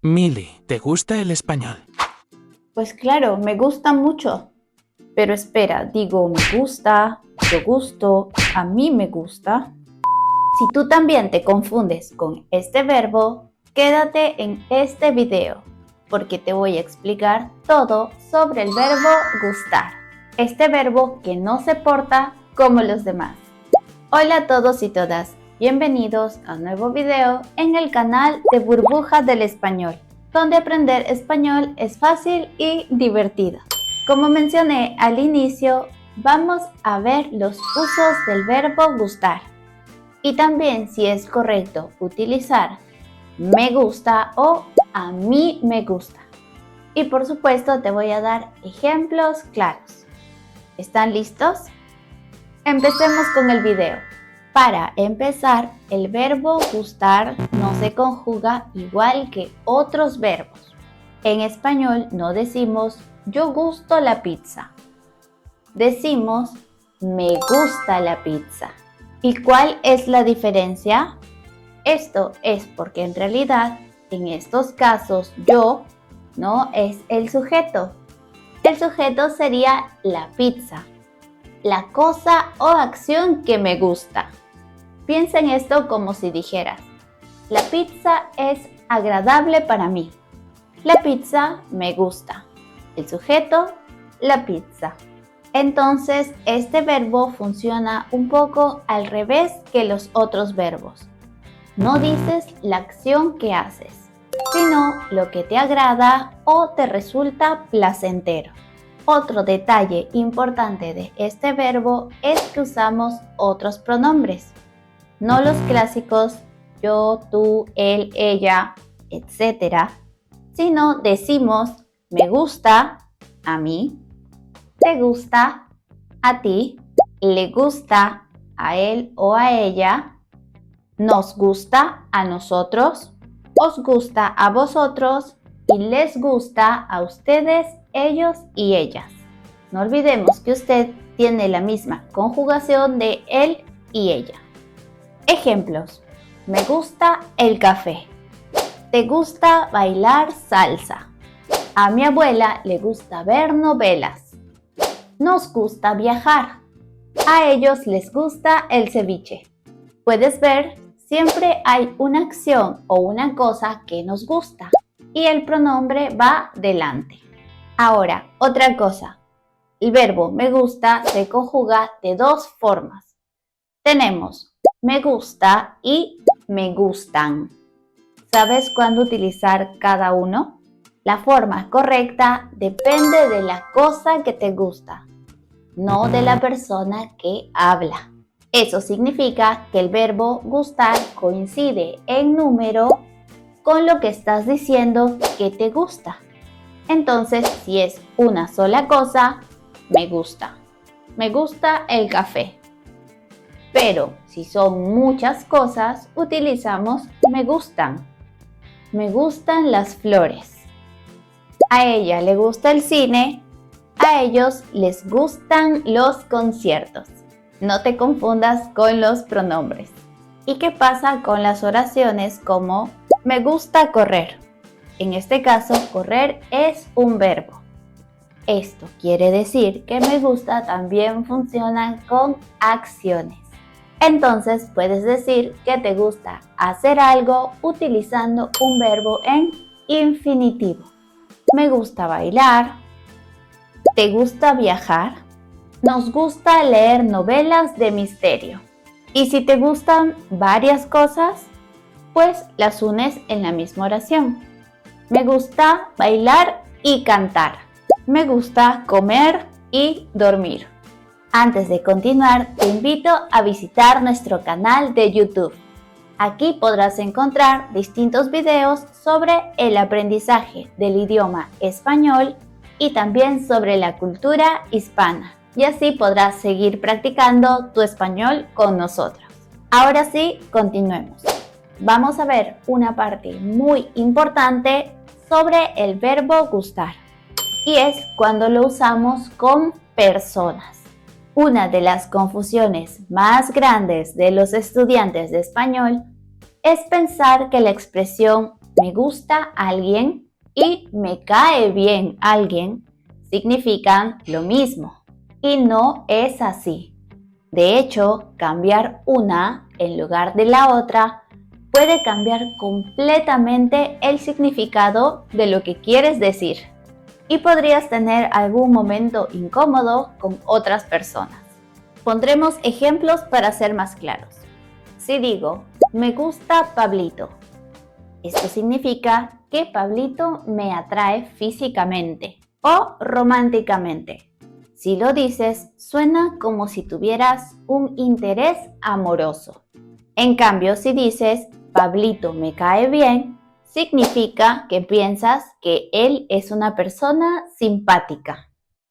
Mili, ¿te gusta el español? Pues claro, me gusta mucho. Pero espera, digo me gusta, yo gusto, a mí me gusta. Si tú también te confundes con este verbo, quédate en este video, porque te voy a explicar todo sobre el verbo gustar. Este verbo que no se porta como los demás. Hola a todos y todas, bienvenidos a un nuevo video en el canal de Burbuja del Español, donde aprender español es fácil y divertido. Como mencioné al inicio, vamos a ver los usos del verbo gustar y también si es correcto utilizar me gusta o a mí me gusta. Y por supuesto te voy a dar ejemplos claros. ¿Están listos? Empecemos con el video. Para empezar, el verbo gustar no se conjuga igual que otros verbos. En español no decimos yo gusto la pizza. Decimos me gusta la pizza. ¿Y cuál es la diferencia? Esto es porque en realidad en estos casos yo no es el sujeto. El sujeto sería la pizza, la cosa o acción que me gusta. Piensa en esto como si dijeras, la pizza es agradable para mí. La pizza me gusta. El sujeto, la pizza. Entonces, este verbo funciona un poco al revés que los otros verbos. No dices la acción que haces, sino lo que te agrada o te resulta placentero. Otro detalle importante de este verbo es que usamos otros pronombres, no los clásicos yo, tú, él, ella, etc., sino decimos me gusta a mí, te gusta a ti, le gusta a él o a ella, nos gusta a nosotros, os gusta a vosotros y les gusta a ustedes, ellos y ellas. No olvidemos que usted tiene la misma conjugación de él y ella. Ejemplos. Me gusta el café. Te gusta bailar salsa. A mi abuela le gusta ver novelas. Nos gusta viajar. A ellos les gusta el ceviche. Puedes ver, siempre hay una acción o una cosa que nos gusta y el pronombre va delante. Ahora, otra cosa. El verbo me gusta se conjuga de dos formas. Tenemos me gusta y me gustan. ¿Sabes cuándo utilizar cada uno? La forma correcta depende de la cosa que te gusta, no de la persona que habla. Eso significa que el verbo gustar coincide en número con lo que estás diciendo que te gusta. Entonces, si es una sola cosa, me gusta. Me gusta el café. Pero si son muchas cosas, utilizamos me gustan. Me gustan las flores. A ella le gusta el cine. A ellos les gustan los conciertos. No te confundas con los pronombres. ¿Y qué pasa con las oraciones como me gusta correr? En este caso, correr es un verbo. Esto quiere decir que me gusta también funciona con acciones. Entonces puedes decir que te gusta hacer algo utilizando un verbo en infinitivo. Me gusta bailar. ¿Te gusta viajar? Nos gusta leer novelas de misterio. Y si te gustan varias cosas, pues las unes en la misma oración. Me gusta bailar y cantar. Me gusta comer y dormir. Antes de continuar, te invito a visitar nuestro canal de YouTube. Aquí podrás encontrar distintos videos sobre el aprendizaje del idioma español y también sobre la cultura hispana. Y así podrás seguir practicando tu español con nosotros. Ahora sí, continuemos. Vamos a ver una parte muy importante sobre el verbo gustar. Y es cuando lo usamos con personas. Una de las confusiones más grandes de los estudiantes de español es pensar que la expresión me gusta alguien y me cae bien alguien significan lo mismo. Y no es así. De hecho, cambiar una en lugar de la otra puede cambiar completamente el significado de lo que quieres decir. Y podrías tener algún momento incómodo con otras personas. Pondremos ejemplos para ser más claros. Si digo, me gusta Pablito, esto significa que Pablito me atrae físicamente o románticamente. Si lo dices, suena como si tuvieras un interés amoroso. En cambio, si dices, Pablito me cae bien, significa que piensas que él es una persona simpática,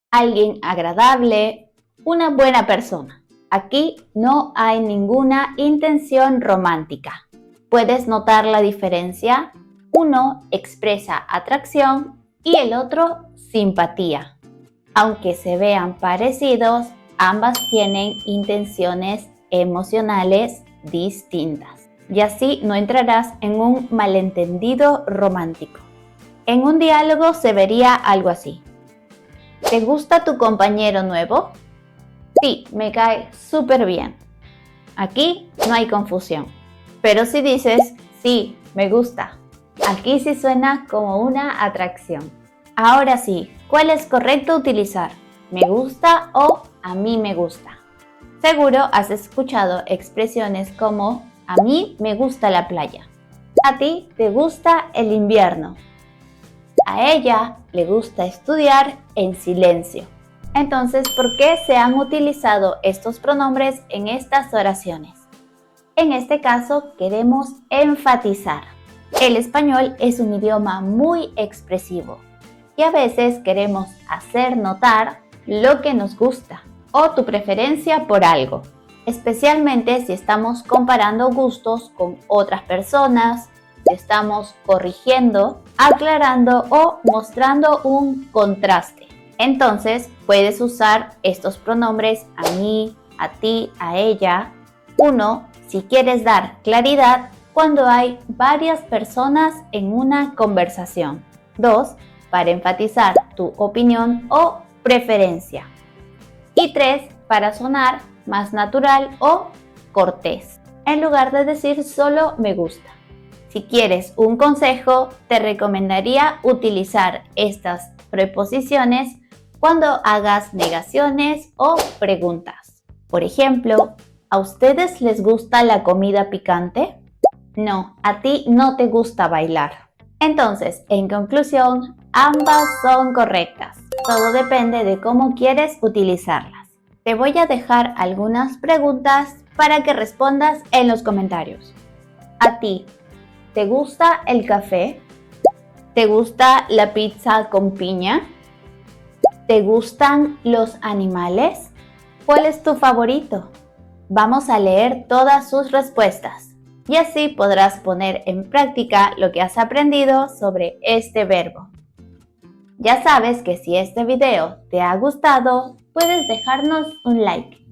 alguien agradable, una buena persona. Aquí no hay ninguna intención romántica. ¿Puedes notar la diferencia? Uno expresa atracción y el otro simpatía. Aunque se vean parecidos, ambas tienen intenciones emocionales distintas. Y así no entrarás en un malentendido romántico. En un diálogo se vería algo así. ¿Te gusta tu compañero nuevo? Sí, me cae súper bien. Aquí no hay confusión. Pero si dices, sí, me gusta, aquí sí suena como una atracción. Ahora sí, ¿cuál es correcto utilizar? ¿Me gusta o a mí me gusta? Seguro has escuchado expresiones como a mí me gusta la playa. A ti te gusta el invierno. A ella le gusta estudiar en silencio. Entonces, ¿por qué se han utilizado estos pronombres en estas oraciones? En este caso, queremos enfatizar. El español es un idioma muy expresivo y a veces queremos hacer notar lo que nos gusta o tu preferencia por algo, especialmente si estamos comparando gustos con otras personas, si estamos corrigiendo, aclarando o mostrando un contraste. Entonces, puedes usar estos pronombres a mí, a ti, a ella. 1. Si quieres dar claridad cuando hay varias personas en una conversación. 2. Para enfatizar tu opinión o preferencia. Y 3. Para sonar más natural o cortés, en lugar de decir solo me gusta. Si quieres un consejo, te recomendaría utilizar estas preposiciones cuando hagas negaciones o preguntas. Por ejemplo, ¿a ustedes les gusta la comida picante? No, a ti no te gusta bailar. Entonces, en conclusión, ambas son correctas. Todo depende de cómo quieres utilizarlas. Te voy a dejar algunas preguntas para que respondas en los comentarios. ¿A ti te gusta el café? ¿Te gusta la pizza con piña? ¿Te gustan los animales? ¿Cuál es tu favorito? Vamos a leer todas sus respuestas y así podrás poner en práctica lo que has aprendido sobre este verbo. Ya sabes que si este video te ha gustado, puedes dejarnos un like.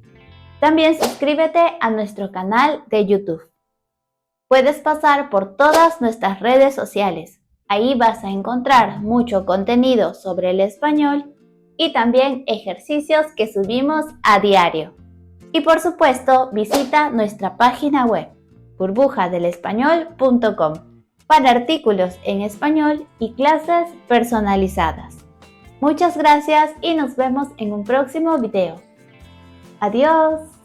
También suscríbete a nuestro canal de YouTube. Puedes pasar por todas nuestras redes sociales. Ahí vas a encontrar mucho contenido sobre el español y también ejercicios que subimos a diario. Y por supuesto, visita nuestra página web, burbujadelespañol.com, para artículos en español y clases personalizadas. Muchas gracias y nos vemos en un próximo video. Adiós.